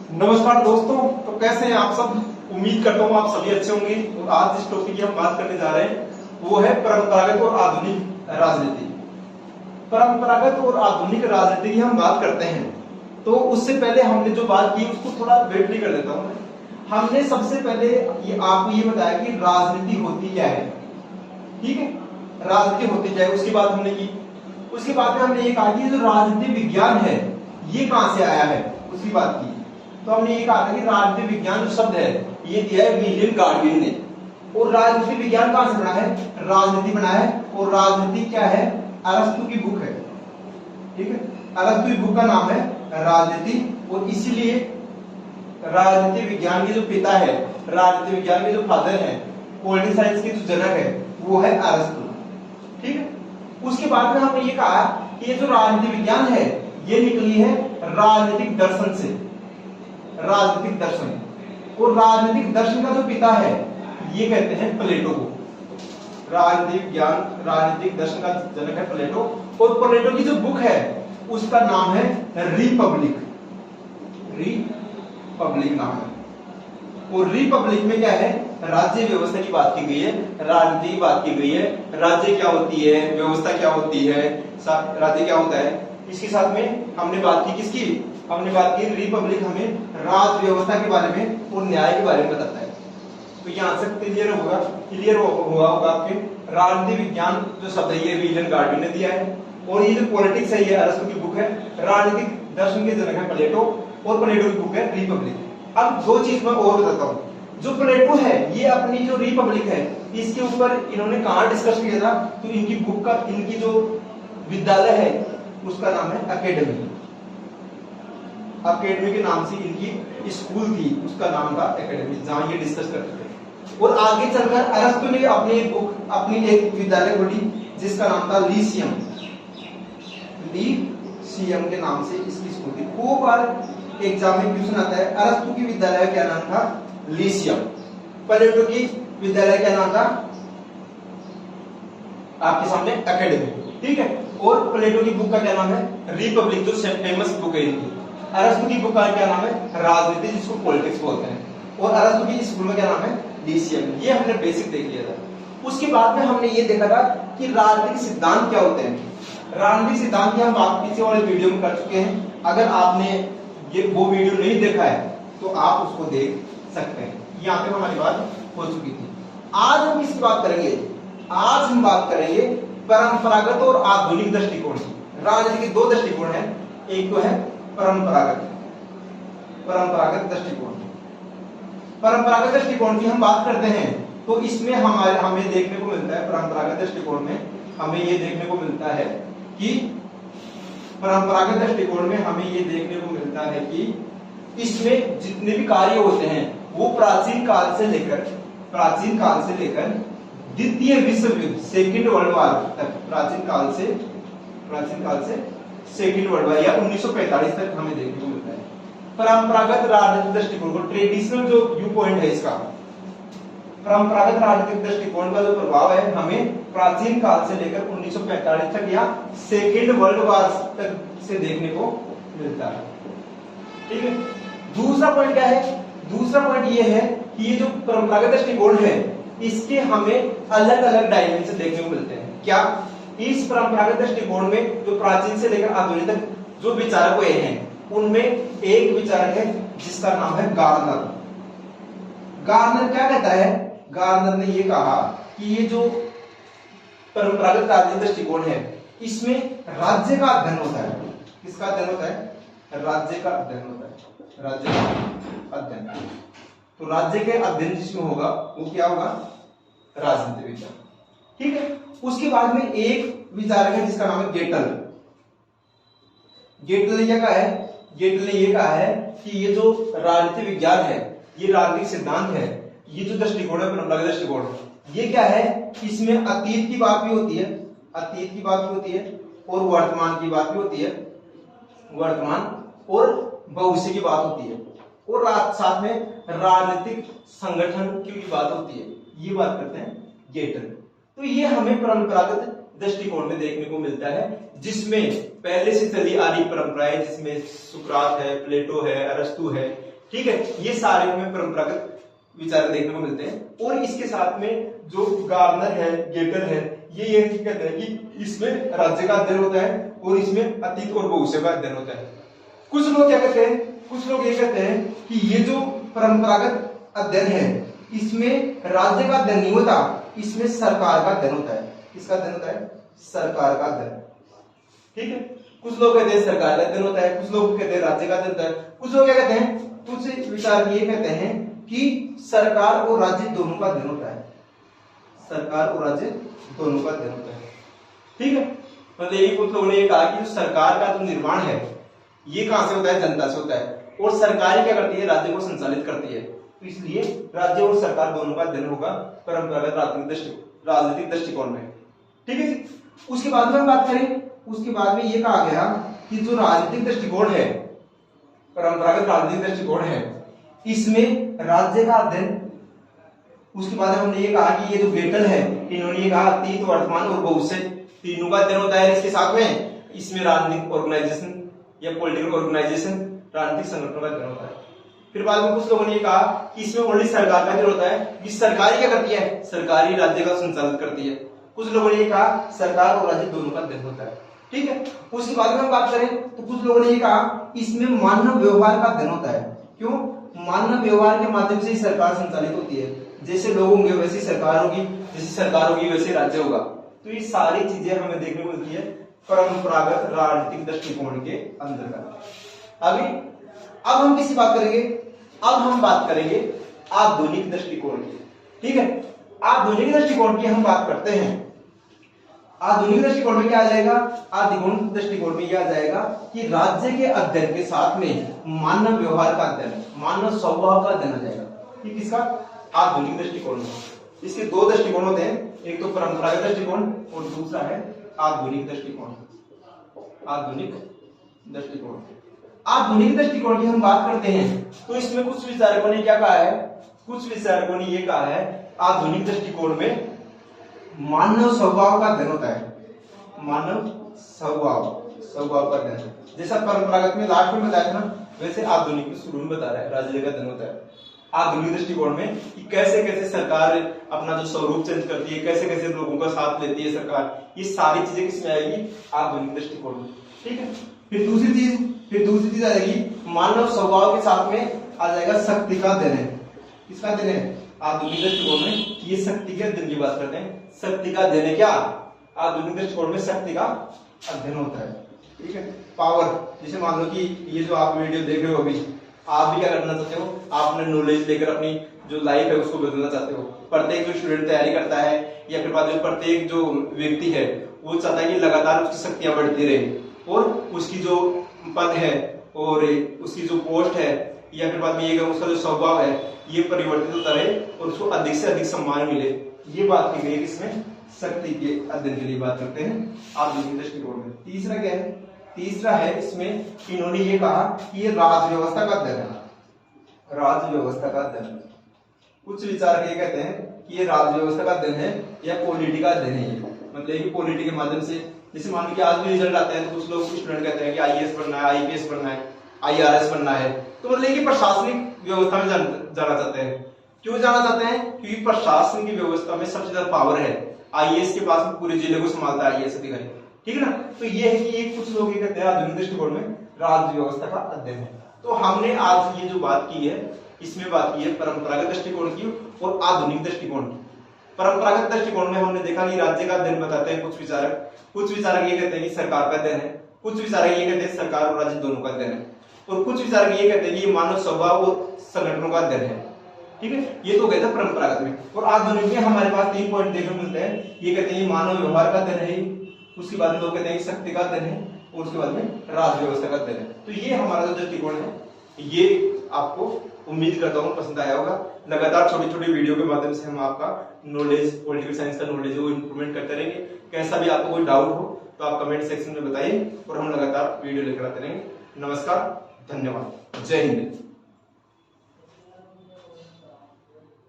नमस्कार दोस्तों, तो कैसे हैं आप सब। उम्मीद करता हूँ आप सभी अच्छे होंगे। और आज जिस टॉपिक की हम बात करने जा रहे हैं वो है परंपरागत और आधुनिक राजनीति। परंपरागत और आधुनिक राजनीति की हम बात करते हैं तो उससे पहले हमने जो बात की उसको थोड़ा ब्रीफली कर देता हूँ। हमने सबसे पहले आपको ये बताया कि राजनीति होती क्या है, ठीक है। राजनीति होती क्या है उसकी बात हमने की। उसके बाद में हमने ये कहा कि जो राजनीति विज्ञान है ये कहां से आया है उसकी बात की। तो हमने ये कहा था कि राजनीति विज्ञान जो शब्द है ये दिया है विलियम गार्डविन ने। और राजनीति विज्ञान कहां से बना है, राजनीति बना है। और राजनीति क्या है, अरस्तु की बुक है, ठीक है। अरस्तु की बुक का नाम है राजनीति। और इसीलिए राजनीति विज्ञान के जो पिता है, राजनीति विज्ञान के जो फादर है, पॉलिटिकल साइंस के जो जनक है वो है अरस्तु, ठीक है। उसके बाद में हमने ये कहा कि ये जो राजनीति विज्ञान है ये निकली है राजनीतिक दर्शन से, राजनीतिक दर्शन। और राजनीतिक दर्शन का जो पिता है ये कहते हैं प्लेटो को। राजनीतिक विज्ञान राजनीतिक दर्शन का जनक है प्लेटो। और प्लेटो की जो बुक है उसका नाम है रिपब्लिक, रिपब्लिक नाम है। और रिपब्लिक में क्या है, राज्य व्यवस्था की बात की गई है, राजनीति की बात की गई है। राज्य क्या होती है, व्यवस्था क्या होती है, राज्य क्या होता है। इसके साथ में हमने बात की किसकी, हमने बात की रिपब्लिक हमें राज व्यवस्था के बारे में और न्याय के बारे में बताता है। तो यहाँ से क्लियर हुआ होगा आपके। राजनीति विज्ञान जो शब्द है ये विलियम गार्डविन ने दिया है। और ये जो पॉलिटिक्स है ये अरस्तु की बुक है। राजनीतिक दर्शन के जनक है प्लेटो और प्लेटो की बुक है रिपब्लिक। अब दो चीज मैं और बताता हूँ। जो प्लेटो है ये अपनी जो रिपब्लिक है इसके ऊपर इन्होंने कहाँ डिस्कस किया था, तो इनकी बुक का, इनकी जो विद्यालय है उसका नाम है अकेडमी। अकेडमी के नाम से इनकी स्कूल थी, उसका नाम था अकेडमी, जहां ये डिस्कस करते थे। और आगे चलकर अरस्तु ने अपनी बुक, अपनी एक विद्यालय खोली जिसका नाम था लीसियम। लीसियम के नाम से इसकी स्कूल थी। खूब बार एग्जाम में क्वेश्चन आता है, अरस्तु की विद्यालय क्या नाम था, लीसियम। प्लेटो की विद्यालय क्या नाम था, आपके सामने अकेडमी, ठीक है। और प्लेटो की बुक का क्या नाम है, रिपब्लिक, जो फेमस बुक है इनकी। अरस्तु की बुक का क्या नाम है, राजनीति, जिसको पॉलिटिक्स बोलते हैं। और अरस्तु की स्कूल में क्या नाम है, लीसियम। ये हमने बेसिक देख लिया था। उसके बाद में हमने ये देखा था कि राजनीतिक सिद्धांत क्या होते हैं। राजनीतिक सिद्धांत की हम बात किसी और वीडियो में कर चुके हैं। अगर आपने ये वो वीडियो नहीं देखा है तो आप उसको देख सकते हैं। यहाँ पे हमारी बात हो चुकी थी। आज हम किसकी बात करेंगे, आज हम बात करेंगे परंपरागत और आधुनिक दृष्टिकोण की। राजनीति के दो दृष्टिकोण हैं, एक तो है परंपरागत दृष्टिकोण। परंपरागत दृष्टिकोण की हम बात करते हैं तो इसमें हमें देखने को मिलता है, परंपरागत दृष्टिकोण में हमें ये देखने को मिलता है कि परंपरागत दृष्टिकोण में हमें ये देखने को मिलता है कि इसमें जितने भी कार्य होते हैं वो प्राचीन काल से लेकर द्वितीय विश्व युद्ध, सेकेंड वर्ल्ड वॉर तक, प्राचीन काल से सेकेंड वर्ल्ड वॉर या 1945 तक हमें देखने को मिलता है। परंपरागत राजनीतिक दृष्टिकोण को, ट्रेडिशनल जो व्यू पॉइंट है इसका, परंपरागत राजनीतिक दृष्टिकोण का जो प्रभाव है हमें प्राचीन काल से लेकर 1945 तक या सेकेंड वर्ल्ड वॉर तक से देखने को मिलता है, ठीक है। दूसरा पॉइंट क्या है, दूसरा पॉइंट ये है कि ये जो परंपरागत दृष्टिकोण है इसके हमें अलग अलग डायमेंशन देखने को मिलते हैं। क्या, इस परंपरागत दृष्टिकोण में जो प्राचीन से लेकर आधुनिक तक जो विचारक हुए हैं उनमें एक विचारक है जिसका नाम है गार्नर। गार्नर क्या कहता है, गार्नर ने ये कहा कि ये जो परंपरागत राजनीतिक दृष्टिकोण है इसमें राज्य का अध्ययन होता है। किसका अध्ययन होता है, राज्य का अध्ययन होता है, राज्य का अध्ययन। तो राज्य के अध्ययन जिसमें होगा वो क्या होगा, राजनीति विज्ञान, ठीक है। उसके बाद में एक विचारक है जिसका नाम है गेटल। गेटल ने क्या कहा है, गेटल ने ये कहा है कि ये जो राजनीति विज्ञान है, ये राजनीतिक सिद्धांत है, ये जो दृष्टिकोण है परंपरागत दृष्टिकोण, ये क्या है, इसमें अतीत की बात भी होती है, अतीत की बात भी होती है और वर्तमान की बात भी होती है, वर्तमान और भविष्य की बात होती है, और साथ में राजनीतिक संगठन की बात होती है। ये बात करते हैं गेटल। तो ये हमें परंपरागत दृष्टिकोण में देखने को मिलता है जिसमें पहले से चली आ रही परंपराएं, जिसमें सुकरात है, प्लेटो है, अरस्तु है, ठीक है, ये सारे हमें परंपरागत विचार देखने को मिलते हैं। और इसके साथ में जो गार्नर है, गेटर है, ये कहते हैं कि इसमें राज्य का अध्ययन होता है और इसमें अतीत और भविष्य का अध्ययन होता है। कुछ लोग क्या कहते हैं, कुछ लोग ये कहते हैं कि ये जो परंपरागत अध्ययन है इसमें राज्य का अध्ययन नहीं होता, इसमें सरकार का अध्ययन होता है। किसका अध्ययन होता है? सरकार का अध्ययन। ठीक है, कुछ लोग कहते हैं सरकार का अध्ययन होता है, कुछ लोग कहते हैं राज्य का अध्ययन होता है। कुछ लोग क्या कहते हैं, कुछ विचार ये कहते हैं कि सरकार और राज्य दोनों का अध्ययन होता है, सरकार और राज्य दोनों का अध्ययन होता है। ठीक है, मतलब ये कुछ लोगों ने ये कहा कि जो सरकार का जो निर्माण है ये कहां से होता है? जनता से होता है, और सरकार क्या करती है? राज्य को संचालित करती है। तो इसलिए राज्य और सरकार दोनों का अध्ययन होगा परंपरागत राजनीतिक दृष्टिकोण में। ठीक है जी। उसके बाद में हम बात करें, उसके बाद में ये कहा गया कि जो राजनीतिक दृष्टिकोण है, परंपरागत राजनीतिक दृष्टिकोण है, इसमें राज्य का अध्ययन, उसके बाद हमने ये कहा कि ये जो गेटल है, इन्होंने ये कहा अतीत, वर्तमान और भविष्य तीनों का अध्ययन होता है। इसके साथ में इसमें राजनीतिक ऑर्गेनाइजेशन या पॉलिटिकल ऑर्गेनाइजेशन, राजनीतिक संगठनों का अध्ययन होता है। फिर बाद में कुछ लोगों ने कहा कि इसमें ओनली सरकार का अध्ययन होता है, कि सरकारी क्या करती है? सरकारी राज्य का संचालित करती है। कुछ लोगों ने कहा सरकार और राज्य दोनों का अध्ययन होता है। ठीक है, उसके बाद में हम बात करें तो कुछ लोगों ने कहा इसमें मानव व्यवहार का अध्ययन होता है। क्यों? मानव व्यवहार के माध्यम से ही सरकार संचालित होती है। जैसे लोग होंगे वैसी सरकार होगी, जैसी सरकार होगी वैसे राज्य होगा। तो ये सारी चीजें हमें देखने को मिलती है परंपरागत राजनीतिक दृष्टिकोण के अंतर्गत। अभी अब हम किसी बात करेंगे, अब हम बात करेंगे आधुनिक दृष्टिकोण की। ठीक है, आधुनिक दृष्टिकोण की हम बात करते हैं। आधुनिक दृष्टिकोण में क्या आ जाएगा? आधुनिक दृष्टिकोण में यह आ जाएगा कि राज्य के अध्ययन के साथ में मानव व्यवहार का अध्ययन, मानव स्वभाव का अध्ययन आ जाएगा। ये किसका? आधुनिक दृष्टिकोण में। इसके दो दृष्टिकोण होते हैं, एक तो परंपरागत दृष्टिकोण और दूसरा है आधुनिक दृष्टिकोण। आधुनिक दृष्टिकोण, आधुनिक दृष्टिकोण की हम बात करते हैं तो इसमें कुछ विचारकों ने क्या कहा है? कुछ विचारकों ने यह कहा है आधुनिक दृष्टिकोण में मानव स्वभाव का अध्ययन होता है। मानव स्वभाव का अध्ययन, जैसा परंपरागत में लास्ट में बताया था ना, वैसे आधुनिक में शुरू में बता रहा है राज्य का अध्ययन होता है। आधुनिक दृष्टिकोण में कि कैसे कैसे सरकार अपना जो स्वरूप चेंज करती है, कैसे कैसे लोगों का साथ लेती है सरकार, ये सारी चीजें किसमें आएगी? आधुनिक दृष्टिकोण में। ठीक है, फिर दूसरी चीज आ जाएगी मानव स्वभाव के साथ में आ जाएगा शक्ति का अध्ययन है। किसका अध्ययन है? आधुनिक दृष्टिकोण में ये शक्ति के अध्ययन की बात करते हैं। शक्ति का अध्ययन है क्या? आधुनिक दृष्टिकोण में शक्ति का अध्ययन होता है। ठीक है, पावर, जैसे मान लो कि ये जो आप वीडियो देख रहे हो अभी, आप भी क्या करना चाहते हो? आपने नॉलेज लेकर अपनी जो लाइफ है उसको बदलना चाहते हो। प्रत्येक जो स्टूडेंट तैयारी करता है या फिर बाद में प्रत्येक जो व्यक्ति है वो चाहता है कि लगातार उसकी शक्तियां बढ़ती रहे और उसकी जो पद है और उसकी जो पोस्ट है या फिर बाद में ये उसका जो स्वभाव है ये परिवर्तित होता रहे और उसको अधिक से अधिक सम्मान मिले। ये बात की गई है इसमें शक्ति के अध्ययन के लिए बात करते हैं आधुनिक दृष्टिकोण में। तीसरा क्या है? तीसरा है इसमें इन्होंने ये कहा कि ये राज व्यवस्था का अध्ययन है। राज व्यवस्था का अध्ययन, कुछ विचारक ये कहते हैं कि ये राज व्यवस्था का अध्ययन है या पॉलिटी का अध्ययन है। मतलब कि पॉलिटी के माध्यम से, जैसे मान लो कि आज भी रिजल्ट आते हैं तो कुछ लोग स्टूडेंट कहते हैं कि आईएएस बनना है, आईपीएस बनना है, आईआरएस बनना है, तो मतलब कि प्रशासनिक व्यवस्था में जाना चाहते हैं। क्यों जाना चाहते हैं? क्योंकि प्रशासन की व्यवस्था में सबसे ज्यादा पावर है। आईएएस के पास में पूरे जिले को संभालता है आईएएस अधिकारी। ठीक है ना, तो ये है कि कुछ लोग ये कहते हैं आधुनिक दृष्टिकोण में राज व्यवस्था का अध्ययन है। तो हमने आज ये जो बात की है इसमें बात की है परंपरागत दृष्टिकोण की और आधुनिक दृष्टिकोण की। परंपरागत दृष्टिकोण में हमने देखा कि राज्य का अध्ययन बताते हैं कुछ विचारक ये कहते हैं कि सरकार का अध्ययन है, कुछ विचारक ये कहते हैं सरकार और राज्य दोनों का अध्ययन है, और कुछ विचारक ये कहते हैं कि मानव स्वभाव और संगठनों का अध्ययन है। ठीक है, ये तो कहते हैं परंपरागत में। और आधुनिक में हमारे पास 3 पॉइंट देखने को मिलते हैं। ये कहते हैं मानव व्यवहार का अध्ययन है, उसके बाद में लोग कहते हैं शक्ति का अध्ययन है और उसके बाद में राज व्यवस्था का अध्ययन है। तो ये हमारा जो दृष्टिकोण है ये आपको उम्मीद करता हूँ पसंद आया होगा। लगातार छोटी छोटी वीडियो के माध्यम से हम आपका नॉलेज, पॉलिटिकल साइंस का नॉलेज वो इंप्रूवमेंट करते रहेंगे। कैसा भी आपको कोई डाउट हो तो आप कमेंट सेक्शन में बताइए और हम लगातार वीडियो लेकर आते रहेंगे। नमस्कार, धन्यवाद, जय हिंद।